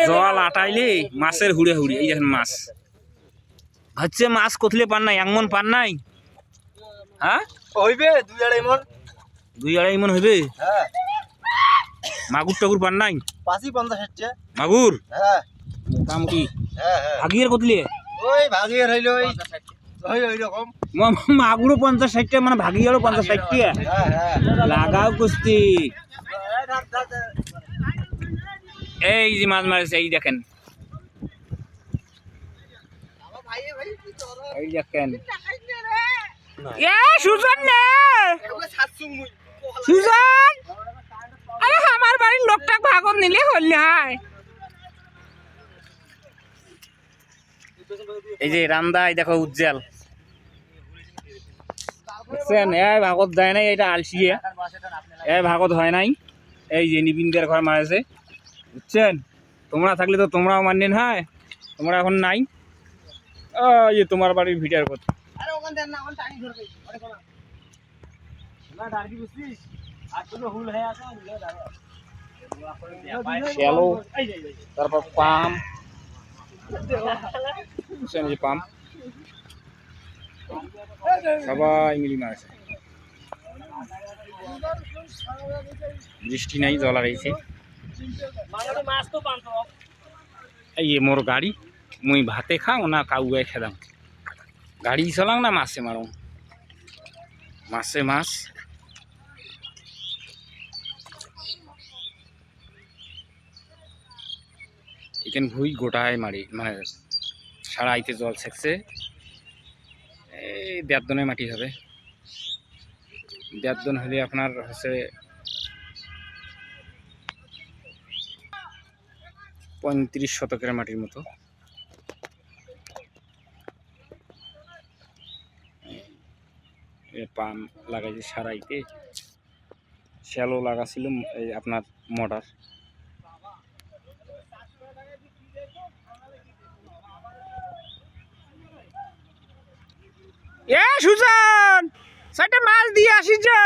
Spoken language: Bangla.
জল আটাইলে মাছের হুড়ে হুড়ি। এই দেখেন মাছ হচ্ছে, মাছ কতলে পান নাই, এমন পান নাই? হ্যাঁ হইবে 2-2.5 মণ। 2-2.5 মণ হইবে। হ্যাঁ মাগুর টাগুর পান নাই? 50-50 মাগুর হ্যাঁ মোটামুটি। হ্যাঁ হ্যাঁ ভাগিয়ের কতলে? ওই ভাগিয়ে হইল ওই ওই রকম। মাগুরও 50-60 মানে ভাগিয়ারও 50-60। হ্যাঁ হ্যাঁ লাগাও কুস্তি। এই যে মাছ মারিছে, এই দেখেন, এই দেখেন। এ সুজন নে, সুজন, আরে আমার বাড়ির লোকটা ভাগত নিলে হল হয়। এই যে রামদা, এই দেখো উজ্জ্বল, বুঝছেন? এ ভাগত যায় নাই, এটা আলসিয়ে এ ভাগত হয় নাই। এই যে নিবিনদের ঘর মারেছে, বুঝছেন? তোমরা থাকলে তো তোমরাও মানলেন, হয় তোমরা এখন নাই। এই যে তোমার বাড়ির ভিটার কথা। শ্যালো, তারপর পাম, বুঝছেন? যে পাম সবাই মিলি মারছে। বৃষ্টি নাই, জল রয়েছে। এই মোর গাড়ি, মুই ভাতে খাও না কাউয়ে খেলাম, গাড়ি চলাং না মাছে মারো, মাছে মাছ। এখানে ভুই গোটায় মারি, মানে সারা আইতে জল ছেকছে। এই 1.5 দনের মাটি হবে, 1.5 দন হলে আপনার হচ্ছে 35 শতকের মাটির মতো। পাম লাগাইছে সারাইতে, শ্যালো লাগাছিল এই আপনার মোটর। এ সুজন, 4টা মাছ দিয়ে আসিছে।